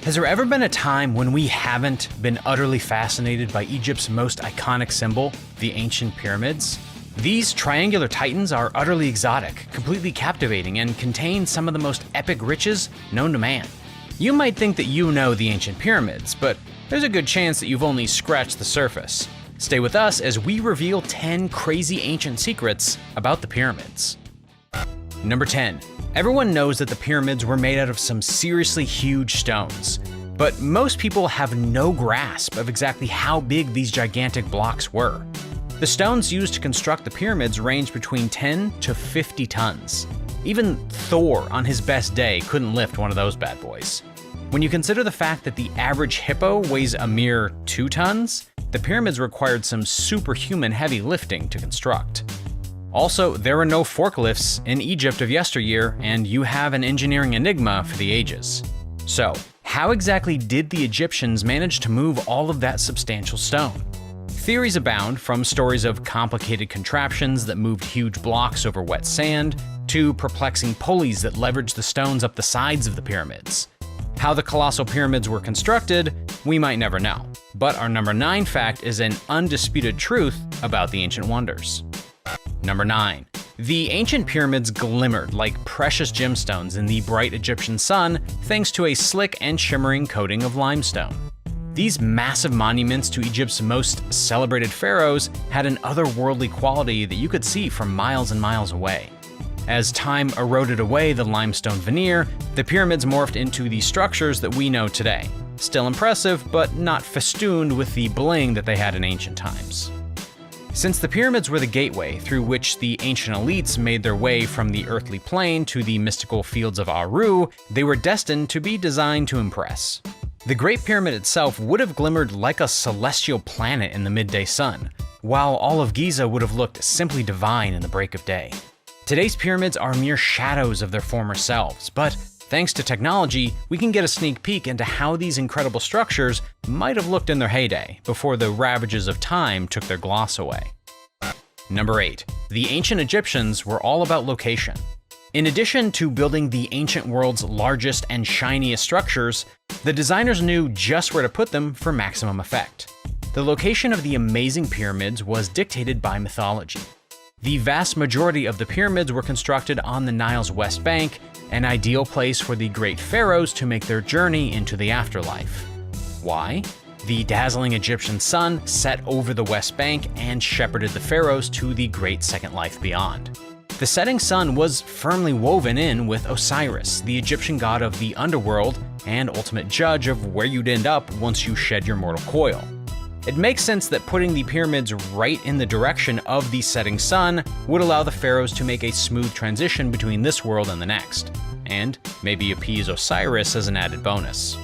Has there ever been a time when we haven't been utterly fascinated by Egypt's most iconic symbol, the ancient pyramids? These triangular titans are utterly exotic, completely captivating, and contain some of the most epic riches known to man. You might think that you know the ancient pyramids, but there's a good chance that you've only scratched the surface. Stay with us as we reveal 10 crazy ancient secrets about the pyramids. Number 10. Everyone knows that the pyramids were made out of some seriously huge stones, but most people have no grasp of exactly how big these gigantic blocks were. The stones used to construct the pyramids range between 10 to 50 tons. Even Thor on his best day couldn't lift one of those bad boys. When you consider the fact that the average hippo weighs a mere 2 tons, the pyramids required some superhuman heavy lifting to construct. Also, there were no forklifts in Egypt of yesteryear, and you have an engineering enigma for the ages. So, how exactly did the Egyptians manage to move all of that substantial stone? Theories abound, from stories of complicated contraptions that moved huge blocks over wet sand, to perplexing pulleys that leveraged the stones up the sides of the pyramids. How the colossal pyramids were constructed, we might never know. But our number 9 fact is an undisputed truth about the ancient wonders. Number 9. The ancient pyramids glimmered like precious gemstones in the bright Egyptian sun thanks to a slick and shimmering coating of limestone. These massive monuments to Egypt's most celebrated pharaohs had an otherworldly quality that you could see from miles and miles away. As time eroded away the limestone veneer, the pyramids morphed into the structures that we know today. Still impressive, but not festooned with the bling that they had in ancient times. Since the pyramids were the gateway through which the ancient elites made their way from the earthly plane to the mystical fields of Aru, they were destined to be designed to impress. The Great Pyramid itself would have glimmered like a celestial planet in the midday sun, while all of Giza would have looked simply divine in the break of day. Today's pyramids are mere shadows of their former selves, but thanks to technology, we can get a sneak peek into how these incredible structures might have looked in their heyday, before the ravages of time took their gloss away. Number 8. The ancient Egyptians were all about location. In addition to building the ancient world's largest and shiniest structures, the designers knew just where to put them for maximum effect. The location of the amazing pyramids was dictated by mythology. The vast majority of the pyramids were constructed on the Nile's west bank, an ideal place for the great pharaohs to make their journey into the afterlife. Why? The dazzling Egyptian sun set over the west bank and shepherded the pharaohs to the great second life beyond. The setting sun was firmly woven in with Osiris, the Egyptian god of the underworld and ultimate judge of where you'd end up once you shed your mortal coil. It makes sense that putting the pyramids right in the direction of the setting sun would allow the pharaohs to make a smooth transition between this world and the next, and maybe appease Osiris as an added bonus.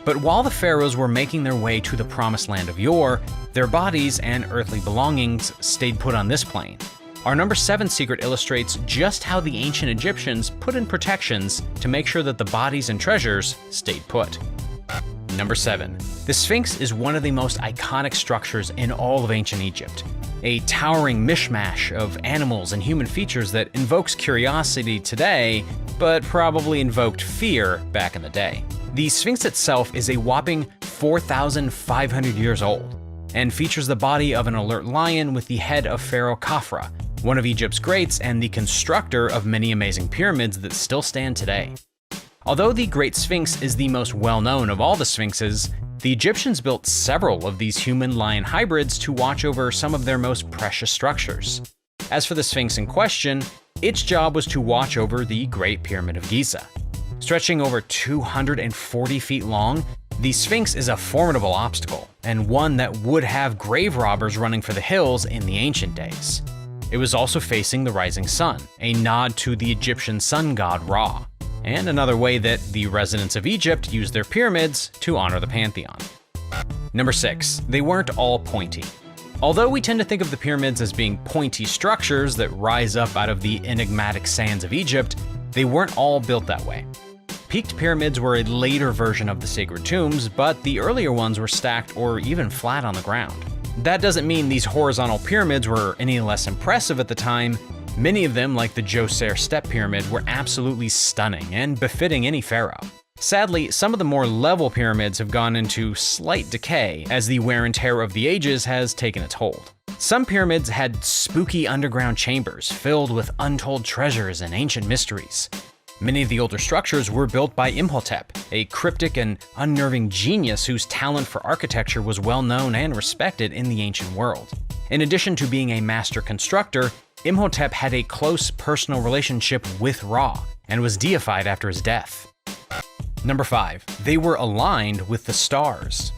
But while the pharaohs were making their way to the promised land of yore, their bodies and earthly belongings stayed put on this plane. Our number 7 secret illustrates just how the ancient Egyptians put in protections to make sure that the bodies and treasures stayed put. Number 7. The Sphinx is one of the most iconic structures in all of ancient Egypt. A towering mishmash of animals and human features that invokes curiosity today, but probably invoked fear back in the day. The Sphinx itself is a whopping 4,500 years old, and features the body of an alert lion with the head of Pharaoh Khafra, one of Egypt's greats and the constructor of many amazing pyramids that still stand today. Although the Great Sphinx is the most well-known of all the sphinxes, the Egyptians built several of these human-lion hybrids to watch over some of their most precious structures. As for the Sphinx in question, its job was to watch over the Great Pyramid of Giza. Stretching over 240 feet long, the Sphinx is a formidable obstacle, and one that would have grave robbers running for the hills in the ancient days. It was also facing the rising sun, a nod to the Egyptian sun god Ra, and another way that the residents of Egypt used their pyramids to honor the Pantheon. Number 6. They weren't all pointy. Although we tend to think of the pyramids as being pointy structures that rise up out of the enigmatic sands of Egypt, they weren't all built that way. Peaked pyramids were a later version of the sacred tombs, but the earlier ones were stacked or even flat on the ground. That doesn't mean these horizontal pyramids were any less impressive at the time. Many of them, like the Djoser Step Pyramid, were absolutely stunning and befitting any pharaoh. Sadly, some of the more level pyramids have gone into slight decay as the wear and tear of the ages has taken its hold. Some pyramids had spooky underground chambers filled with untold treasures and ancient mysteries. Many of the older structures were built by IMHOTEP, a cryptic and unnerving genius whose talent for architecture was well known and respected in the ancient world. In addition to being a master constructor, IMHOTEP had a close personal relationship with Ra and was deified after his death. Number 5. They were aligned with the stars.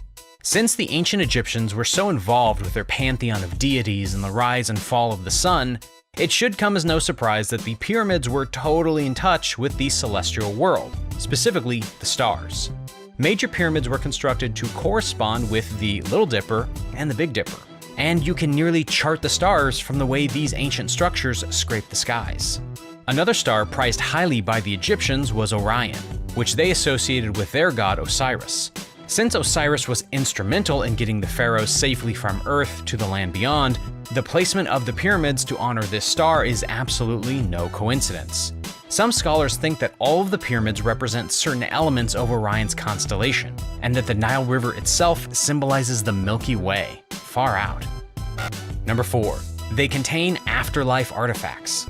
Since the ancient Egyptians were so involved with their pantheon of deities and the rise and fall of the sun, it should come as no surprise that the pyramids were totally in touch with the celestial world, specifically the stars. Major pyramids were constructed to correspond with the Little Dipper and the Big Dipper, and you can nearly chart the stars from the way these ancient structures scrape the skies. Another star prized highly by the Egyptians was Orion, which they associated with their god Osiris. Since Osiris was instrumental in getting the pharaohs safely from Earth to the land beyond, the placement of the pyramids to honor this star is absolutely no coincidence. Some scholars think that all of the pyramids represent certain elements of Orion's constellation, and that the Nile River itself symbolizes the Milky Way. Far out. Number 4. They contain afterlife artifacts.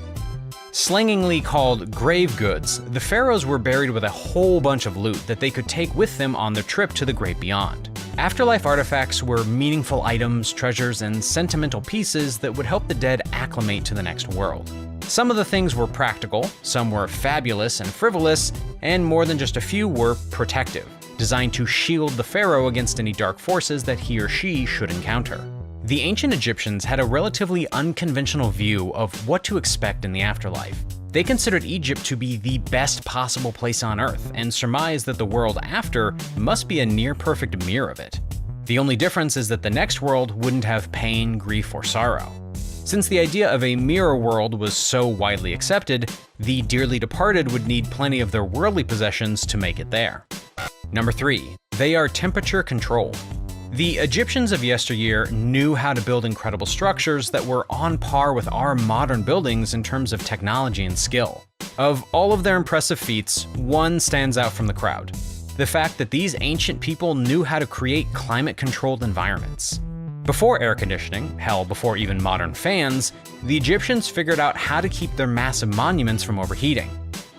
Slangingly called grave goods, the pharaohs were buried with a whole bunch of loot that they could take with them on their trip to the great beyond. Afterlife artifacts were meaningful items, treasures, and sentimental pieces that would help the dead acclimate to the next world. Some of the things were practical, some were fabulous and frivolous, and more than just a few were protective, designed to shield the pharaoh against any dark forces that he or she should encounter. The ancient Egyptians had a relatively unconventional view of what to expect in the afterlife. They considered Egypt to be the best possible place on Earth and surmised that the world after must be a near-perfect mirror of it. The only difference is that the next world wouldn't have pain, grief, or sorrow. Since the idea of a mirror world was so widely accepted, the dearly departed would need plenty of their worldly possessions to make it there. Number 3. They are temperature controlled. The Egyptians of yesteryear knew how to build incredible structures that were on par with our modern buildings in terms of technology and skill. Of all of their impressive feats, one stands out from the crowd: the fact that these ancient people knew how to create climate-controlled environments. Before air conditioning, hell, before even modern fans, the Egyptians figured out how to keep their massive monuments from overheating.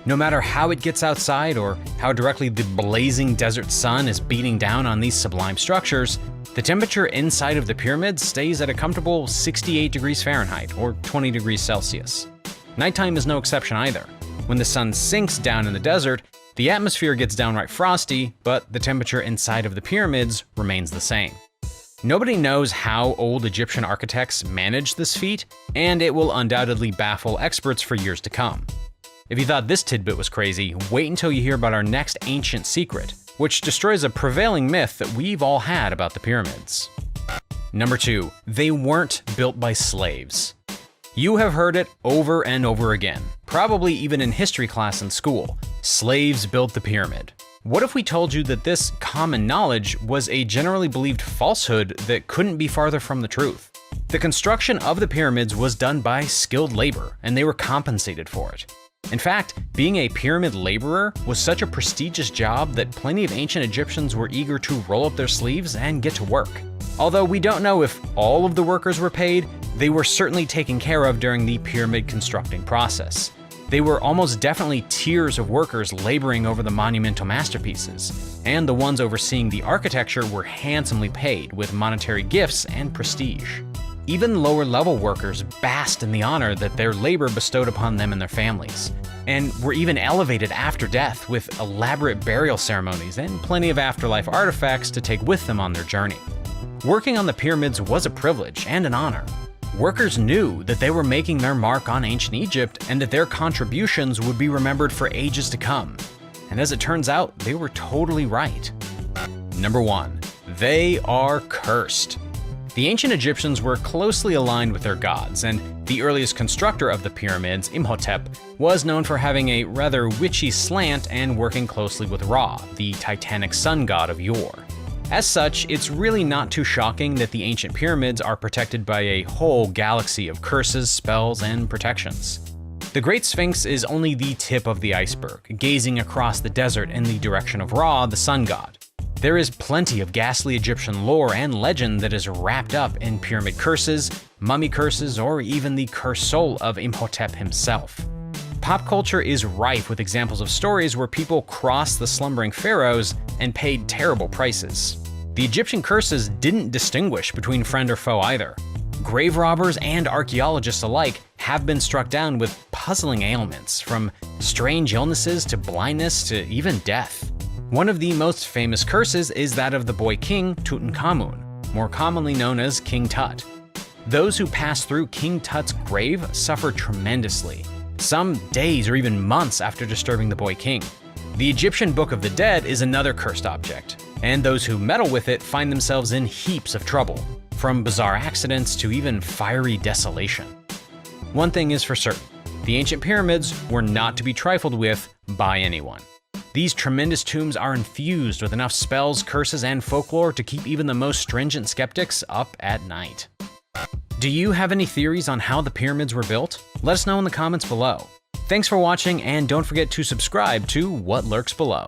No matter how it gets outside or how directly the blazing desert sun is beating down on these sublime structures, the temperature inside of the pyramids stays at a comfortable 68 degrees Fahrenheit or 20 degrees Celsius. Nighttime is no exception either. When the sun sinks down in the desert, the atmosphere gets downright frosty, but the temperature inside of the pyramids remains the same. Nobody knows how old Egyptian architects managed this feat, and it will undoubtedly baffle experts for years to come. If you thought this tidbit was crazy, wait until you hear about our next ancient secret, which destroys a prevailing myth that we've all had about the pyramids. Number 2. They weren't built by slaves. You have heard it over and over again, probably even in history class in school. Slaves built the pyramid. What if we told you that this common knowledge was a generally believed falsehood that couldn't be farther from the truth? The construction of the pyramids was done by skilled labor, and they were compensated for it. In fact, being a pyramid laborer was such a prestigious job that plenty of ancient Egyptians were eager to roll up their sleeves and get to work. Although we don't know if all of the workers were paid, they were certainly taken care of during the pyramid constructing process. They were almost definitely tiers of workers laboring over the monumental masterpieces, and the ones overseeing the architecture were handsomely paid with monetary gifts and prestige. Even lower-level workers basked in the honor that their labor bestowed upon them and their families, and were even elevated after death with elaborate burial ceremonies and plenty of afterlife artifacts to take with them on their journey. Working on the pyramids was a privilege and an honor. Workers knew that they were making their mark on ancient Egypt and that their contributions would be remembered for ages to come. And as it turns out, they were totally right. Number 1. They are cursed. The ancient Egyptians were closely aligned with their gods, and the earliest constructor of the pyramids, IMHOTEP, was known for having a rather witchy slant and working closely with Ra, the titanic sun god of yore. As such, it's really not too shocking that the ancient pyramids are protected by a whole galaxy of curses, spells, and protections. The Great Sphinx is only the tip of the iceberg, gazing across the desert in the direction of Ra, the sun god. There is plenty of ghastly Egyptian lore and legend that is wrapped up in pyramid curses, mummy curses, or even the cursed soul of Imhotep himself. Pop culture is rife with examples of stories where people crossed the slumbering pharaohs and paid terrible prices. The Egyptian curses didn't distinguish between friend or foe either. Grave robbers and archaeologists alike have been struck down with puzzling ailments, from strange illnesses to blindness to even death. One of the most famous curses is that of the boy king Tutankhamun, more commonly known as King Tut. Those who pass through King Tut's grave suffer tremendously, some days or even months after disturbing the boy king. The Egyptian Book of the Dead is another cursed object, and those who meddle with it find themselves in heaps of trouble, from bizarre accidents to even fiery desolation. One thing is for certain, the ancient pyramids were not to be trifled with by anyone. These tremendous tombs are infused with enough spells, curses, and folklore to keep even the most stringent skeptics up at night. Do you have any theories on how the pyramids were built? Let us know in the comments below. Thanks for watching, and don't forget to subscribe to What Lurks Below.